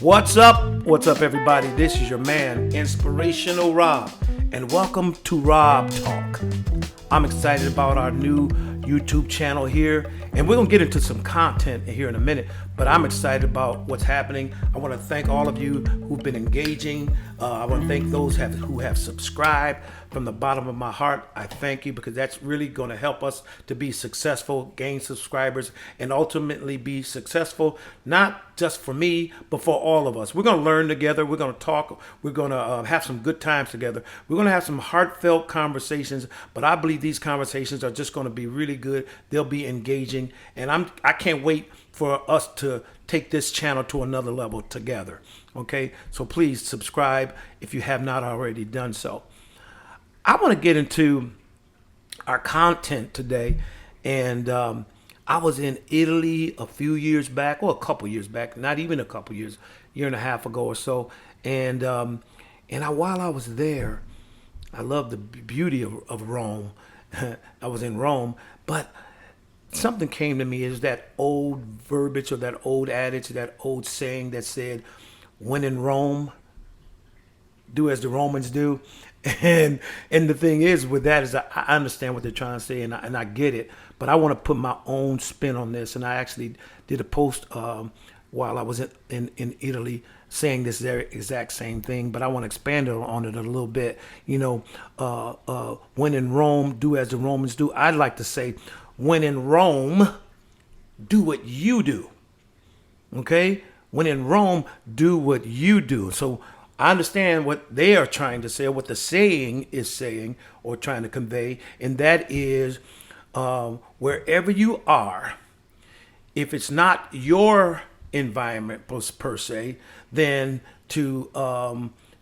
What's up? What's up, everybody? This is your man, Inspirational Rob, and welcome to Rob Talk. I'm excited about our new YouTube channel here, and we're going to get into some content here in a minute, but I'm excited about what's happening. I want to thank all of you who've been engaging. I want to thank those who have subscribed. From the bottom of my heart, I thank you, because that's really going to help us to be successful, gain subscribers, and ultimately be successful, not just for me, but for all of us. We're going to learn together. We're going to talk. We're going to have some good times together. We're going to have some heartfelt conversations, but I believe these conversations are just going to be really good. They'll be engaging, and I can't wait for us to take this channel to another level together. Okay, so please subscribe if you have not already done so. I want to get into our content today, and I was in Italy a few years back, or a couple years back, not even a couple years, year and a half ago or so, and while I was there, I loved the beauty of Rome. I was in Rome, but something came to me, is that old verbiage or that old adage, that old saying that said, when in Rome, do as the Romans do. And the thing is with that is I understand what they're trying to say, and I get it, but I want to put my own spin on this. And I actually did a post while I was in Italy saying this very exact same thing, but I want to expand on it a little bit. You know, when in Rome, do as the Romans do. I'd like to say, when in Rome, do what you do. Okay? When in Rome, do what you do. So I understand what they are trying to say, or what the saying is saying or trying to convey, and that is wherever you are, if it's not your environment per se, then you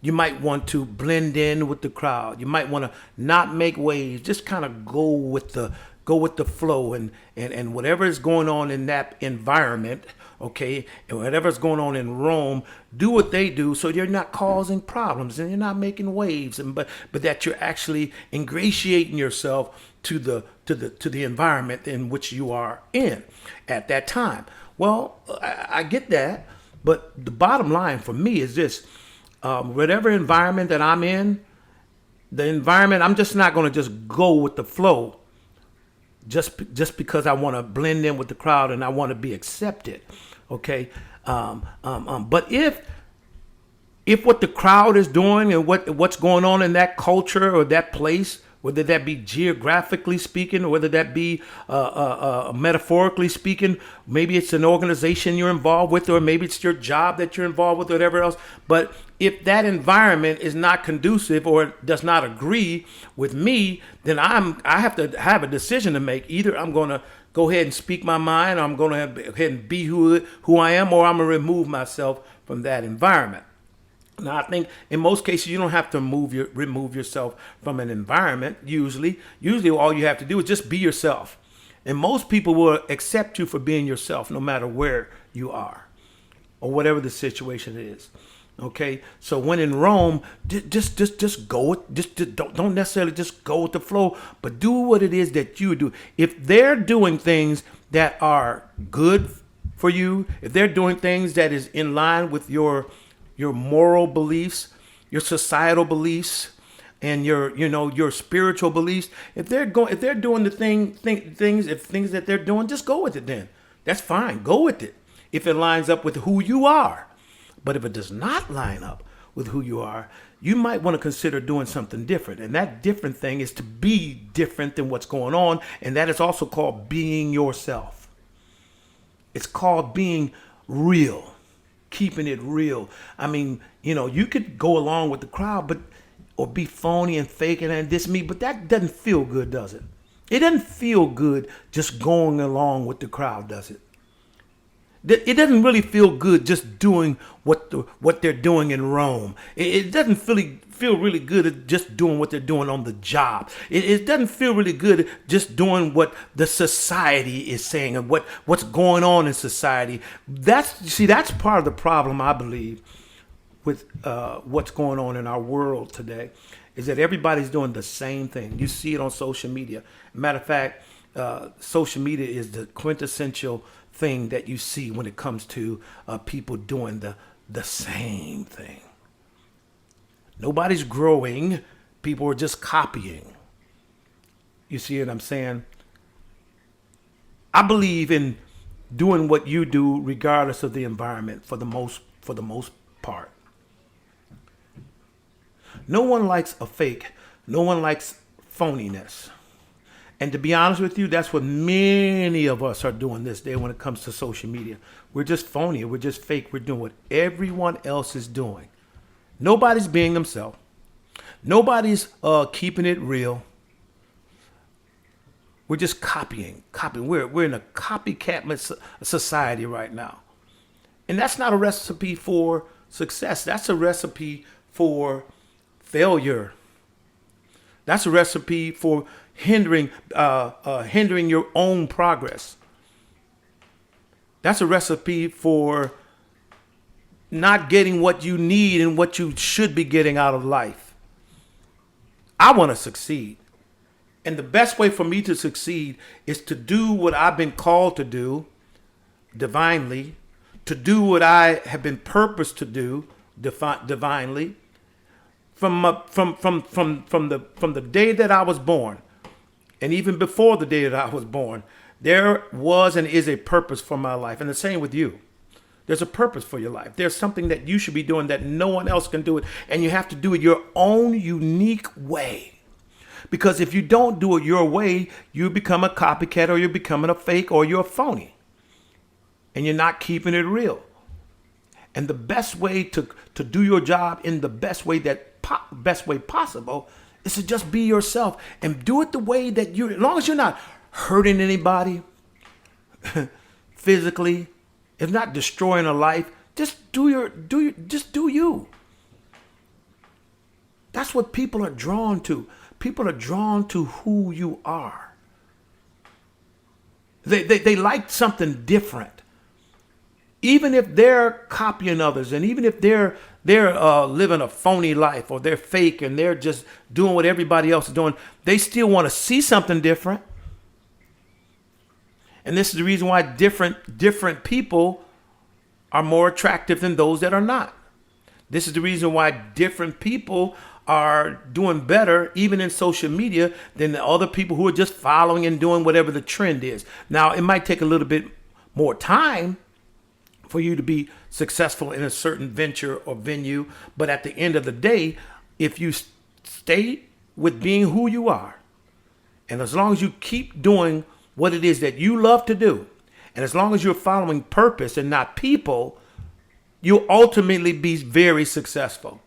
might want to blend in with the crowd. You might want to not make waves, just kind of go with the flow, and whatever is going on in that environment. Okay, and whatever's going on in Rome, do what they do, so you're not causing problems and you're not making waves, but that you're actually ingratiating yourself to the environment in which you are in at that time. Well, I get that, but the bottom line for me is this: whatever environment that I'm in, the environment, I'm just not going to just go with the flow. Just because I want to blend in with the crowd and I want to be accepted, okay. But if what the crowd is doing and what's going on in that culture or that place, whether that be geographically speaking, or whether that be metaphorically speaking, maybe it's an organization you're involved with, or maybe it's your job that you're involved with, or whatever else. But if that environment is not conducive or does not agree with me, then I have to have a decision to make. Either I'm going to go ahead and speak my mind, or I'm going to go ahead and be who I am, or I'm going to remove myself from that environment. Now, I think in most cases, you don't have to remove yourself from an environment. Usually all you have to do is just be yourself. And most people will accept you for being yourself, no matter where you are or whatever the situation is. Okay, so when in Rome, just go. Don't necessarily just go with the flow, but do what it is that you do. If they're doing things that are good for you, if they're doing things that is in line with your moral beliefs, your societal beliefs, and your spiritual beliefs, if they're doing the things that they're doing, just go with it. Then that's fine. Go with it if it lines up with who you are. But if it does not line up with who you are, you might want to consider doing something different. And that different thing is to be different than what's going on. And that is also called being yourself. It's called being real, keeping it real. I mean, you could go along with the crowd, or be phony and fake and this me, but that doesn't feel good, does it? It doesn't feel good just going along with the crowd, does it? It doesn't really feel good just doing what they're doing in Rome. It doesn't feel really good at just doing what they're doing on the job. It doesn't feel really good just doing what the society is saying and what's going on in society. That's part of the problem, I believe, with what's going on in our world today, is that everybody's doing the same thing. You see it on social media. Matter of fact, social media is the quintessential thing that you see when it comes to people doing the same thing. Nobody's growing. People are just copying. You see what I'm saying? I believe in doing what you do regardless of the environment for the most part. No one likes a fake. No one likes phoniness. And to be honest with you, that's what many of us are doing this day when it comes to social media. We're just phony. We're just fake. We're doing what everyone else is doing. Nobody's being themselves. Nobody's keeping it real. We're just copying. We're in a copycat society right now. And that's not a recipe for success. That's a recipe for failure. That's a recipe for hindering your own progress. That's a recipe for not getting what you need and what you should be getting out of life. I want to succeed. And the best way for me to succeed is to do what I've been called to do divinely, to do what I have been purposed to do divinely. From the day that I was born, and even before the day that I was born, there was and is a purpose for my life. And the same with you. There's a purpose for your life. There's something that you should be doing that no one else can do it. And you have to do it your own unique way. Because if you don't do it your way, you become a copycat, or you're becoming a fake, or you're a phony. And you're not keeping it real. And the best way to do your job in the best way possible is to just be yourself and do it the way that as long as you're not hurting anybody physically, if not destroying a life, just do you. That's what people are drawn to. People are drawn to who you are. They like something different. Even if they're copying others, and even if they're living a phony life, or they're fake and they're just doing what everybody else is doing, they still want to see something different. And this is the reason why different people are more attractive than those that are not. This is the reason why different people are doing better, even in social media, than the other people who are just following and doing whatever the trend is. Now, it might take a little bit more time for you to be successful in a certain venture or venue. But at the end of the day, if you stay with being who you are, and as long as you keep doing what it is that you love to do, and as long as you're following purpose and not people, you'll ultimately be very successful.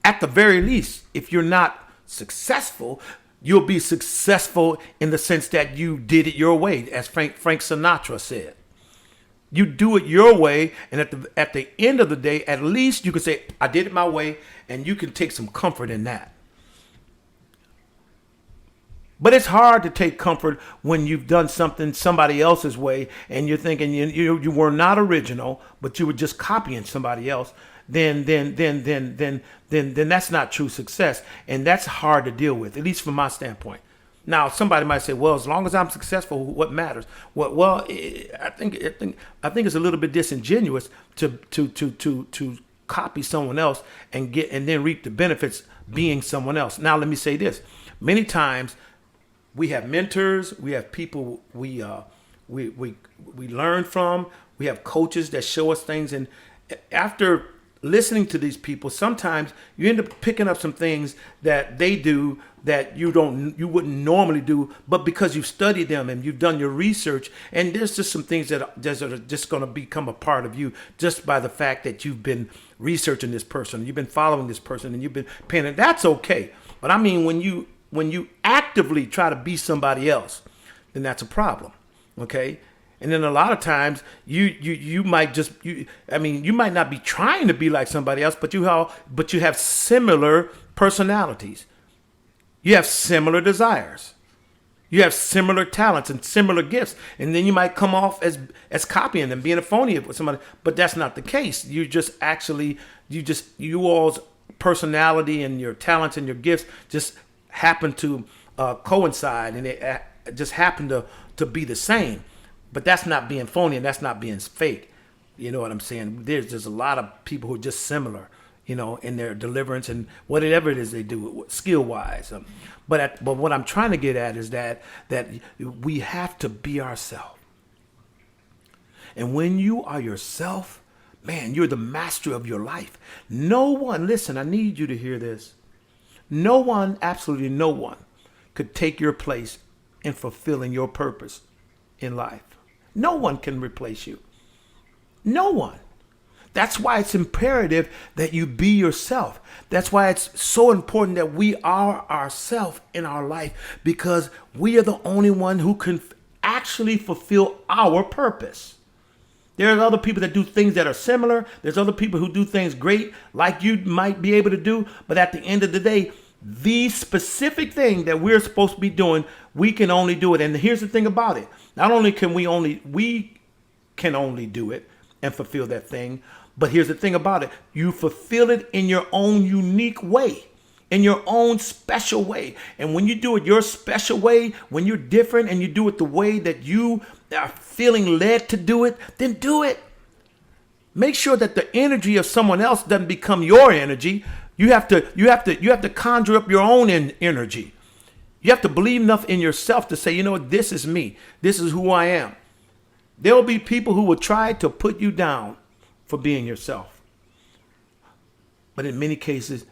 At the very least, if you're not successful, you'll be successful in the sense that you did it your way, as Frank Sinatra said. You do it your way, and at the end of the day, at least you can say, I did it my way, and you can take some comfort in that. But it's hard to take comfort when you've done something somebody else's way, and you're thinking you were not original, but you were just copying somebody else. Then that's not true success, and that's hard to deal with, at least from my standpoint. Now, somebody might say, "Well, as long as I'm successful, what matters?" Well, I think it's a little bit disingenuous to copy someone else and then reap the benefits being someone else. Now, let me say this: many times we have mentors, we have people we learn from, we have coaches that show us things, and after listening to these people, sometimes you end up picking up some things that they do that you wouldn't normally do, but because you've studied them and you've done your research, and there's just some things that are just going to become a part of you just by the fact that you've been researching this person, you've been following this person, and you've been paying it. That's okay. But I mean, when you actively try to be somebody else, then that's a problem. Okay. And then a lot of times you might not be trying to be like somebody else, but you have similar personalities. You have similar desires. You have similar talents and similar gifts. And then you might come off as copying them, being a phony with somebody, but that's not the case. You all's personality and your talents and your gifts just happen to coincide, and they just happen to be the same. But that's not being phony, and that's not being fake. You know what I'm saying? There's just a lot of people who are just similar, in their deliverance and whatever it is they do, skill wise. But what I'm trying to get at is that we have to be ourselves. And when you are yourself, man, you're the master of your life. No one, listen, I need you to hear this. No one, absolutely no one, could take your place in fulfilling your purpose in life. No one can replace you. No one. That's why it's imperative that you be yourself. That's why it's so important that we are ourselves in our life, because we are the only one who can actually fulfill our purpose. There are other people that do things that are similar. There's other people who do things great like you might be able to do. But at the end of the day, the specific thing that we're supposed to be doing, we can only do it. And here's the thing about it. Not only can we can only do it and fulfill that thing, but here's the thing about it. You fulfill it in your own unique way, in your own special way. And when you do it your special way, when you're different and you do it the way that you are feeling led to do it, then do it. Make sure that the energy of someone else doesn't become your energy. You have to conjure up your own energy. You have to believe enough in yourself to say, you know what, this is me. This is who I am. There will be people who will try to put you down for being yourself. But in many cases,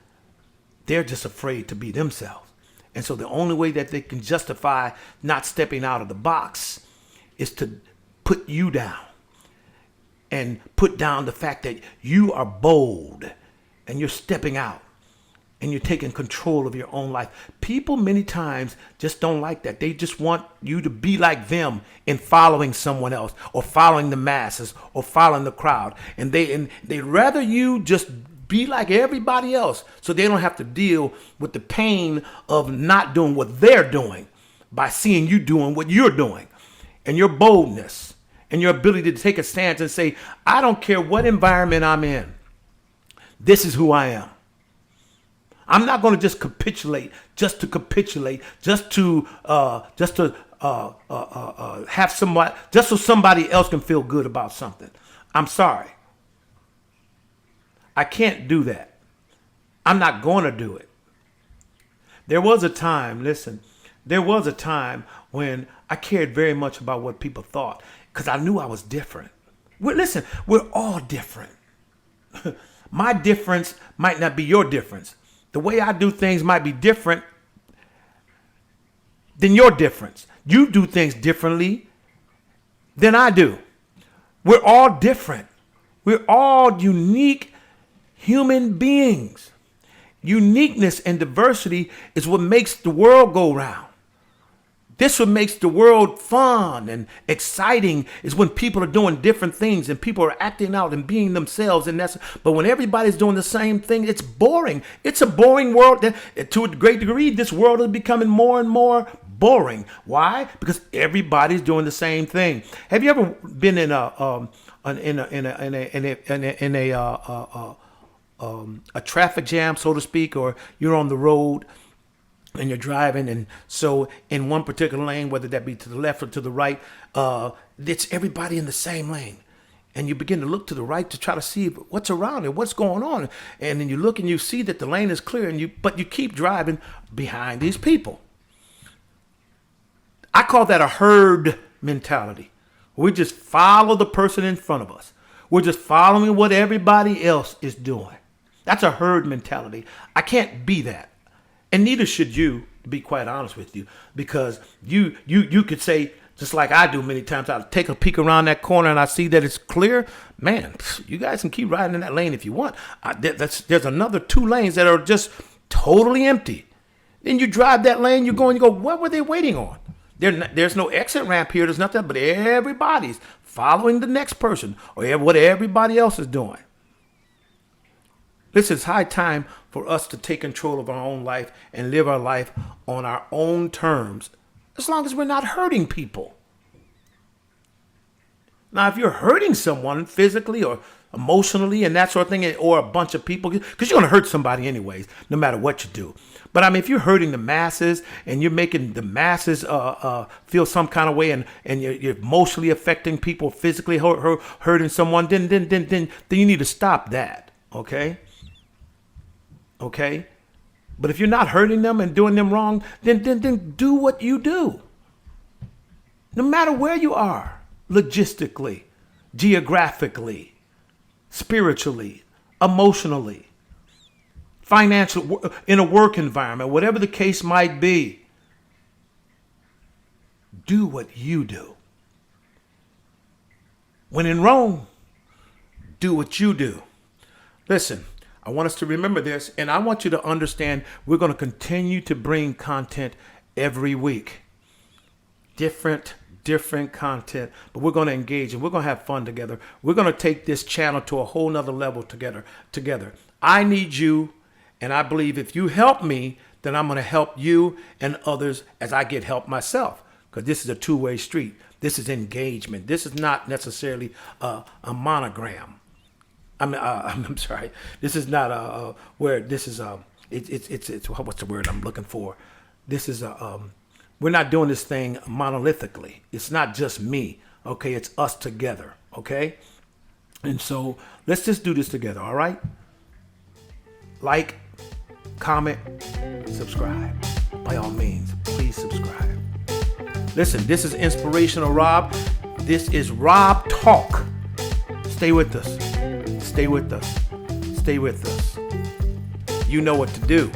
they're just afraid to be themselves. And so the only way that they can justify not stepping out of the box is to put you down and put down the fact that you are bold and you're stepping out and you're taking control of your own life. People many times just don't like that. They just want you to be like them in following someone else or following the masses or following the crowd. And they'd rather you just be like everybody else so they don't have to deal with the pain of not doing what they're doing by seeing you doing what you're doing. And your boldness and your ability to take a stance and say, I don't care what environment I'm in. This is who I am. I'm not going to just capitulate, just to have somebody, just so somebody else can feel good about something. I'm sorry. I can't do that. I'm not going to do it. There was a time when I cared very much about what people thought because I knew I was different. We're all different. My difference might not be your difference. The way I do things might be different than your difference. You do things differently than I do. We're all different. We're all unique human beings. Uniqueness and diversity is what makes the world go round. This what makes the world fun and exciting is when people are doing different things and people are acting out and being themselves. But when everybody's doing the same thing, it's boring. It's a boring world. To a great degree, this world is becoming more and more boring. Why? Because everybody's doing the same thing. Have you ever been in a traffic jam, so to speak, or you're on the road and you're driving, and so in one particular lane, whether that be to the left or to the right, it's everybody in the same lane. And you begin to look to the right to try to see what's around it, what's going on. And then you look and you see that the lane is clear, but you keep driving behind these people. I call that a herd mentality. We just follow the person in front of us. We're just following what everybody else is doing. That's a herd mentality. I can't be that. And neither should you, to be quite honest with you, because you could say, just like I do many times, I'll take a peek around that corner and I see that it's clear. Man, you guys can keep riding in that lane if you want. There's another 2 lanes that are just totally empty. Then you drive that lane, you go, what were they waiting on? There's no exit ramp here. There's nothing, but everybody's following the next person or what everybody else is doing. Listen, it's high time for us to take control of our own life and live our life on our own terms, as long as we're not hurting people. Now, if you're hurting someone physically or emotionally and that sort of thing, or a bunch of people, because you're going to hurt somebody anyways, no matter what you do. But I mean, if you're hurting the masses and you're making the masses feel some kind of way, and you're emotionally affecting people, physically hurting someone, then you need to stop that. Okay. Okay. But if you're not hurting them and doing them wrong, then do what you do. No matter where you are, logistically, geographically, spiritually, emotionally, financially, in a work environment, whatever the case might be, do what you do. When in Rome, do what you do. Listen, I want us to remember this, and I want you to understand we're going to continue to bring content every week. Different content, but we're going to engage and we're going to have fun together. We're going to take this channel to a whole nother level together. I need you, and I believe if you help me, then I'm going to help you and others as I get help myself, because this is a two-way street. This is engagement. This is not necessarily a monogram. I'm sorry. This is not where this is it's what's the word I'm looking for? This is we're not doing this thing monolithically. It's not just me. Okay, it's us together. Okay, and so let's just do this together. All right. Like, comment, subscribe. By all means, please subscribe. Listen, this is Inspirational Rob. This is Rob Talk. Stay with us. Stay with us. Stay with us. You know what to do.